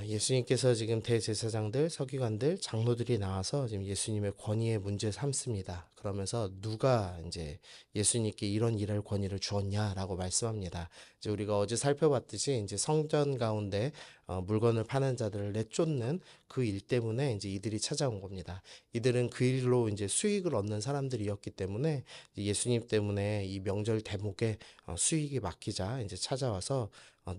예수님께서 지금 대제사장들, 서기관들, 장로들이 나와서 지금 예수님의 권위의 문제 삼습니다. 그러면서 누가 이제 예수님께 이런 일할 권위를 주었냐라고 말씀합니다. 이제 우리가 어제 살펴봤듯이 이제 성전 가운데 물건을 파는 자들을 내쫓는 그 일 때문에 이제 이들이 찾아온 겁니다. 이들은 그 일로 이제 수익을 얻는 사람들이었기 때문에 예수님 때문에 이 명절 대목에 수익이 막히자 이제 찾아와서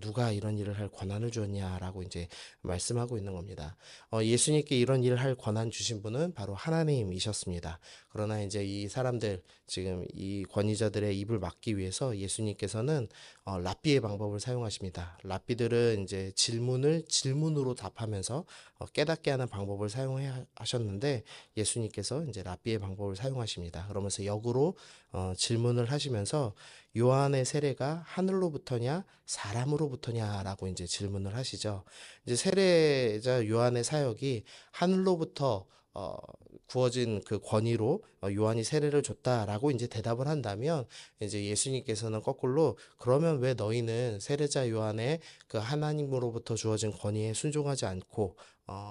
누가 이런 일을 할 권한을 주었냐라고 이제 말씀하고 있는 겁니다. 예수님께 이런 일을 할 권한 주신 분은 바로 하나님이셨습니다. 그러나 이제 이 사람들 지금 이 권위자들의 입을 막기 위해서 예수님께서는 랍비의 방법을 사용하십니다. 랍비들은 이제 질문을 질문으로 답하면서 깨닫게 하는 방법을 사용하셨는데 예수님께서 이제 랍비의 방법을 사용하십니다. 그러면서 역으로 질문을 하시면서 요한의 세례가 하늘로부터냐 사람으로부터냐라고 이제 질문을 하시죠. 이제 세례자 요한의 사역이 하늘로부터 구워진 그 권위로 요한이 세례를 줬다라고 이제 대답을 한다면 이제 예수님께서는 거꾸로 그러면 왜 너희는 세례자 요한의 그 하나님으로부터 주어진 권위에 순종하지 않고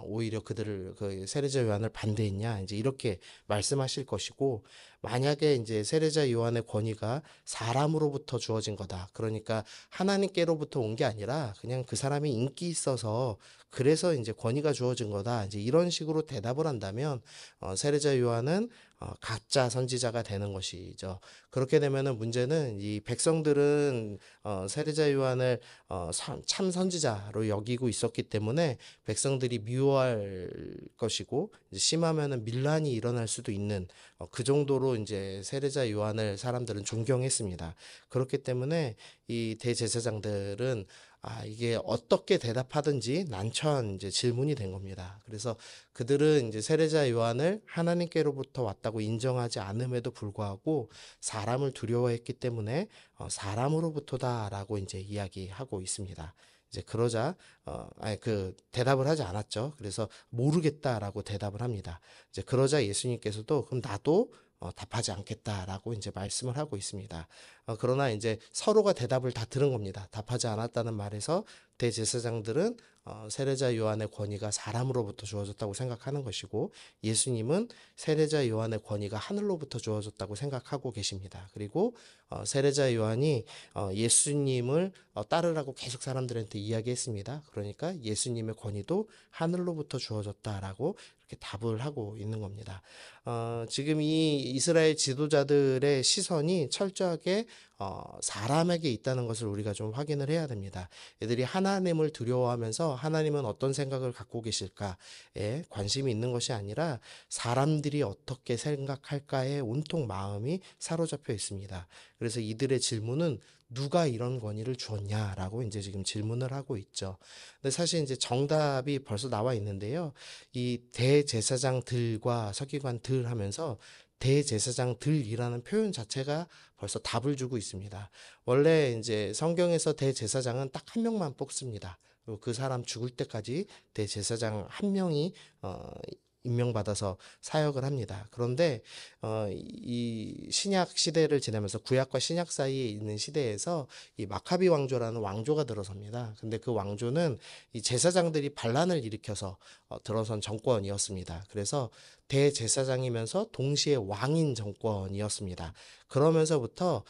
오히려 그들을 그 세례자 요한을 반대했냐 이제 이렇게 말씀하실 것이고 만약에 이제 세례자 요한의 권위가 사람으로부터 주어진 거다. 그러니까 하나님께로부터 온 게 아니라 그냥 그 사람이 인기 있어서 그래서 이제 권위가 주어진 거다. 이제 이런 식으로 대답을 한다면 세례자 요한은 가짜 선지자가 되는 것이죠. 그렇게 되면은 문제는 이 백성들은 세례자 요한을 참 선지자로 여기고 있었기 때문에 백성들이 미워할 것이고 이제 심하면은 밀란이 일어날 수도 있는 그 정도로 이제 세례자 요한을 사람들은 존경했습니다. 그렇기 때문에 이 대제사장들은 이게 어떻게 대답하든지 난처한 이제 질문이 된 겁니다. 그래서 그들은 이제 세례자 요한을 하나님께로부터 왔다고 인정하지 않음에도 불구하고 사람을 두려워했기 때문에 사람으로부터다라고 이제 이야기하고 있습니다. 이제 그러자 그 대답을 하지 않았죠. 그래서 모르겠다라고 대답을 합니다. 이제 그러자 예수님께서도 그럼 나도 답하지 않겠다라고 이제 말씀을 하고 있습니다. 그러나 이제 서로가 대답을 다 들은 겁니다. 답하지 않았다는 말에서 대제사장들은 세례자 요한의 권위가 사람으로부터 주어졌다고 생각하는 것이고 예수님은 세례자 요한의 권위가 하늘로부터 주어졌다고 생각하고 계십니다. 그리고 세례자 요한이 예수님을 따르라고 계속 사람들한테 이야기했습니다. 그러니까 예수님의 권위도 하늘로부터 주어졌다라고 이렇게 답을 하고 있는 겁니다. 지금 이 이스라엘 지도자들의 시선이 철저하게 사람에게 있다는 것을 우리가 좀 확인을 해야 됩니다. 애들이 하나님을 두려워하면서 하나님은 어떤 생각을 갖고 계실까에 관심이 있는 것이 아니라 사람들이 어떻게 생각할까에 온통 마음이 사로잡혀 있습니다. 그래서 이들의 질문은 누가 이런 권위를 주었냐라고 이제 지금 질문을 하고 있죠. 근데 사실 이제 정답이 벌써 나와 있는데요. 이 대제사장들과 서기관들 하면서 대제사장들이라는 표현 자체가 벌써 답을 주고 있습니다. 원래 이제 성경에서 대제사장은 딱 한 명만 뽑습니다. 그리고 그 사람 죽을 때까지 대제사장 한 명이 임명받아서 사역을 합니다. 그런데 이 신약 시대를 지나면서 구약과 신약 사이에 있는 시대에서 이 마카비 왕조라는 왕조가 들어섭니다. 근데 그 왕조는 이 제사장들이 반란을 일으켜서 들어선 정권이었습니다. 그래서 대제사장이면서 동시에 왕인 정권이었습니다. 그러면서부터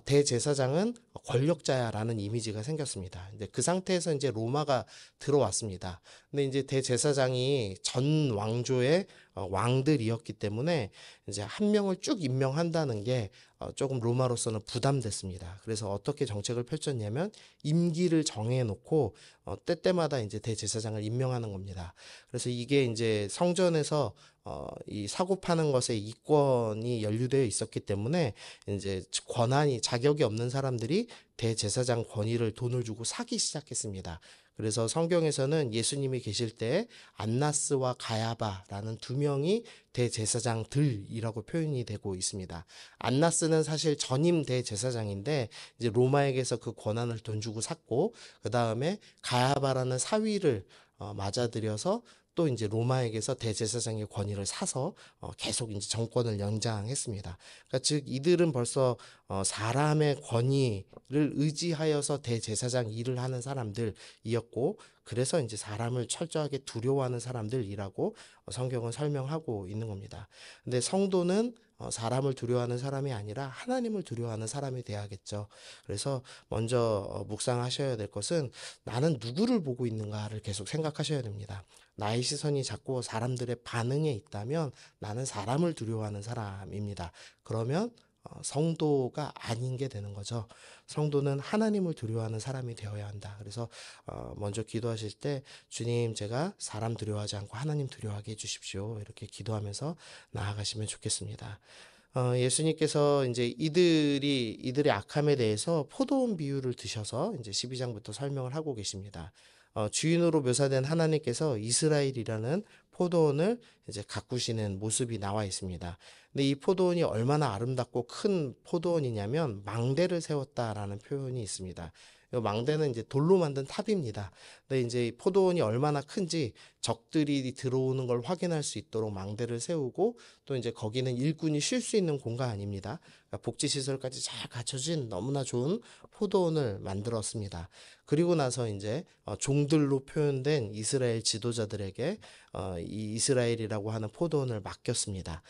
대제사장은 권력자야라는 이미지가 생겼습니다. 이제 그 상태에서 이제 로마가 들어왔습니다. 근데 이제 대제사장이 전 왕조의 왕들이었기 때문에 이제 한 명을 쭉 임명한다는 게 조금 로마로서는 부담됐습니다. 그래서 어떻게 정책을 펼쳤냐면 임기를 정해놓고 때때마다 이제 대제사장을 임명하는 겁니다. 그래서 이게 이제 성전에서 이 사고 파는 것에 이권이 연루되어 있었기 때문에 이제 권한이 자격이 없는 사람들이 대제사장 권위를 돈을 주고 사기 시작했습니다. 그래서 성경에서는 예수님이 계실 때 안나스와 가야바라는 두 명이 대제사장들이라고 표현이 되고 있습니다. 안나스는 사실 전임 대제사장인데 이제 로마에게서 그 권한을 돈 주고 샀고 그 다음에 가야바라는 사위를 맞아들여서 또 이제 로마에게서 대제사장의 권위를 사서 계속 이제 정권을 연장했습니다. 그러니까 즉 이들은 벌써 사람의 권위를 의지하여서 대제사장 일을 하는 사람들이었고 그래서 이제 사람을 철저하게 두려워하는 사람들이라고 성경은 설명하고 있는 겁니다. 근데 성도는 사람을 두려워하는 사람이 아니라 하나님을 두려워하는 사람이 돼야겠죠. 그래서 먼저 묵상하셔야 될 것은 나는 누구를 보고 있는가를 계속 생각하셔야 됩니다. 나의 시선이 자꾸 사람들의 반응에 있다면 나는 사람을 두려워하는 사람입니다. 그러면 성도가 아닌 게 되는 거죠. 성도는 하나님을 두려워하는 사람이 되어야 한다. 그래서 먼저 기도하실 때 주님, 제가 사람 두려워하지 않고 하나님 두려워하게 해주십시오. 이렇게 기도하면서 나아가시면 좋겠습니다. 예수님께서 이제 이들의 악함에 대해서 포도원 비유를 드셔서 이제 12장부터 설명을 하고 계십니다. 주인으로 묘사된 하나님께서 이스라엘이라는 포도원을 이제 가꾸시는 모습이 나와 있습니다. 근데 이 포도원이 얼마나 아름답고 큰 포도원이냐면 망대를 세웠다라는 표현이 있습니다. 이 망대는 이제 돌로 만든 탑입니다. 근데 이제 이 포도원이 얼마나 큰지 적들이 들어오는 걸 확인할 수 있도록 망대를 세우고 또 이제 거기는 일꾼이 쉴 수 있는 공간입니다. 그러니까 복지 시설까지 잘 갖춰진 너무나 좋은 포도원을 만들었습니다. 그리고 나서 이제 종들로 표현된 이스라엘 지도자들에게 이 이스라엘이라고 하는 포도원을 맡겼습니다.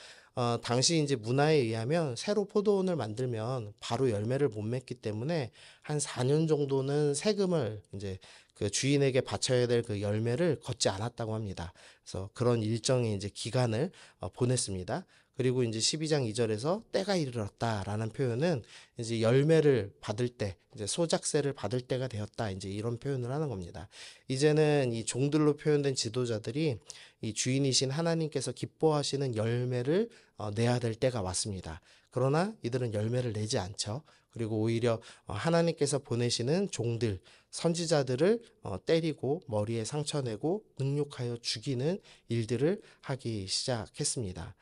당시 이제 문화에 의하면 새로 포도원을 만들면 바로 열매를 못 맺기 때문에 한 4년 정도는 세금을 이제 그 주인에게 바쳐야 될 그 열매를 걷지 않았다고 합니다. 그래서 그런 일정의 이제 기간을 보냈습니다. 그리고 이제 12장 2절에서 때가 이르렀다라는 표현은 이제 열매를 받을 때, 이제 소작새를 받을 때가 되었다. 이제 이런 표현을 하는 겁니다. 이제는 이 종들로 표현된 지도자들이 이 주인이신 하나님께서 기뻐하시는 열매를 내야 될 때가 왔습니다. 그러나 이들은 열매를 내지 않죠. 그리고 오히려 하나님께서 보내시는 종들, 선지자들을 때리고 머리에 상처 내고 능욕하여 죽이는 일들을 하기 시작했습니다.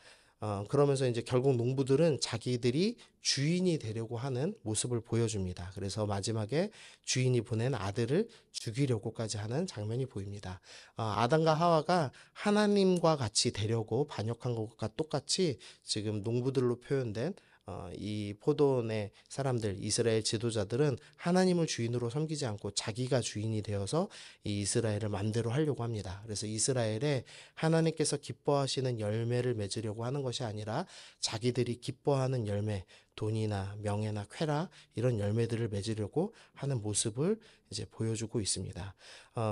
그러면서 이제 결국 농부들은 자기들이 주인이 되려고 하는 모습을 보여줍니다. 그래서 마지막에 주인이 보낸 아들을 죽이려고까지 하는 장면이 보입니다. 아담과 하와가 하나님과 같이 되려고 반역한 것과 똑같이 지금 농부들로 표현된 이 포도원의 사람들, 이스라엘 지도자들은 하나님을 주인으로 섬기지 않고 자기가 주인이 되어서 이 이스라엘을 맘대로 하려고 합니다. 그래서 이스라엘에 하나님께서 기뻐하시는 열매를 맺으려고 하는 것이 아니라 자기들이 기뻐하는 열매, 돈이나 명예나 쾌락 이런 열매들을 맺으려고 하는 모습을 이제 보여주고 있습니다.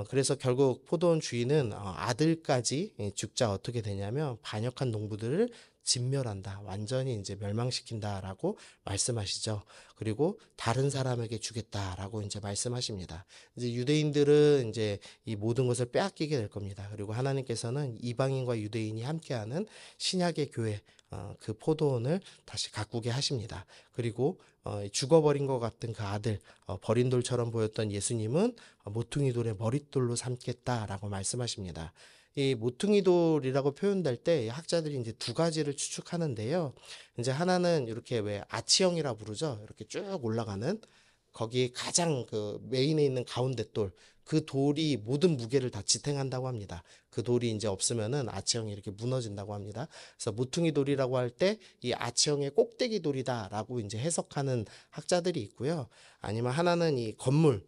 그래서 결국 포도원 주인은 아들까지 죽자 어떻게 되냐면 반역한 농부들을 진멸한다. 완전히 이제 멸망시킨다라고 말씀하시죠. 그리고 다른 사람에게 주겠다라고 이제 말씀하십니다. 이제 유대인들은 이제 이 모든 것을 빼앗기게 될 겁니다. 그리고 하나님께서는 이방인과 유대인이 함께하는 신약의 교회, 그 포도원을 다시 가꾸게 하십니다. 그리고 죽어버린 것 같은 그 아들, 버린 돌처럼 보였던 예수님은 모퉁이 돌의 머릿돌로 삼겠다라고 말씀하십니다. 이 모퉁이 돌이라고 표현될 때 학자들이 이제 두 가지를 추측하는데요. 이제 하나는 이렇게 왜 아치형이라 부르죠. 이렇게 쭉 올라가는 거기 가장 그 메인에 있는 가운데 돌, 그 돌이 모든 무게를 다 지탱한다고 합니다. 그 돌이 이제 없으면은 아치형이 이렇게 무너진다고 합니다. 그래서 모퉁이 돌이라고 할 때 이 아치형의 꼭대기 돌이다라고 이제 해석하는 학자들이 있고요. 아니면 하나는 이 건물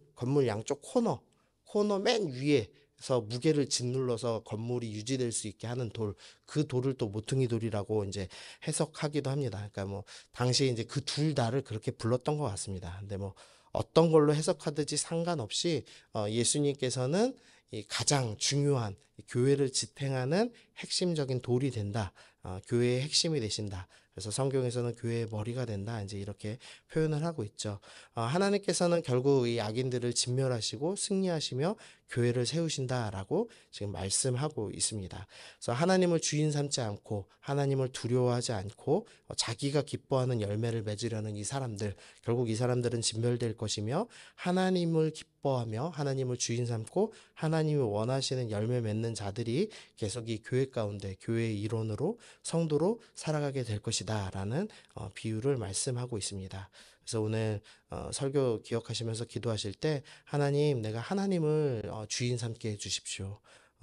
양쪽 코너 맨 위에 서 무게를 짓눌러서 건물이 유지될 수 있게 하는 돌, 그 돌을 또 모퉁이 돌이라고 이제 해석하기도 합니다. 그러니까 뭐 당시에 이제 그 둘 다를 그렇게 불렀던 것 같습니다. 근데 뭐 어떤 걸로 해석하든지 상관없이 예수님께서는 이 가장 중요한 교회를 지탱하는 핵심적인 돌이 된다. 교회의 핵심이 되신다. 그래서 성경에서는 교회의 머리가 된다. 이제 이렇게 표현을 하고 있죠. 하나님께서는 결국 이 악인들을 진멸하시고 승리하시며 교회를 세우신다라고 지금 말씀하고 있습니다. 그래서 하나님을 주인 삼지 않고 하나님을 두려워하지 않고 자기가 기뻐하는 열매를 맺으려는 이 사람들, 결국 이 사람들은 진멸될 것이며 하나님을 기뻐하며 하나님을 주인 삼고 하나님이 원하시는 열매 맺는 자들이 계속 이 교회 가운데 교회의 일원으로 성도로 살아가게 될 것이다라는 비유를 말씀하고 있습니다. 그래서 오늘 설교 기억하시면서 기도하실 때 하나님, 내가 하나님을 주인 삼게 해주십시오.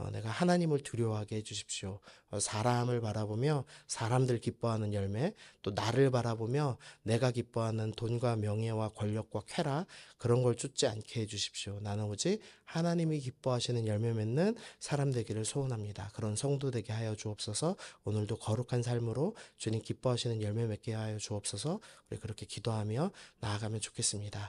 내가 하나님을 두려워하게 해 주십시오. 사람을 바라보며 사람들 기뻐하는 열매, 또 나를 바라보며 내가 기뻐하는 돈과 명예와 권력과 쾌락, 그런 걸 쫓지 않게 해 주십시오. 나는 오직 하나님이 기뻐하시는 열매 맺는 사람 되기를 소원합니다. 그런 성도 되게 하여 주옵소서. 오늘도 거룩한 삶으로 주님 기뻐하시는 열매 맺게 하여 주옵소서. 우리 그렇게 기도하며 나아가면 좋겠습니다.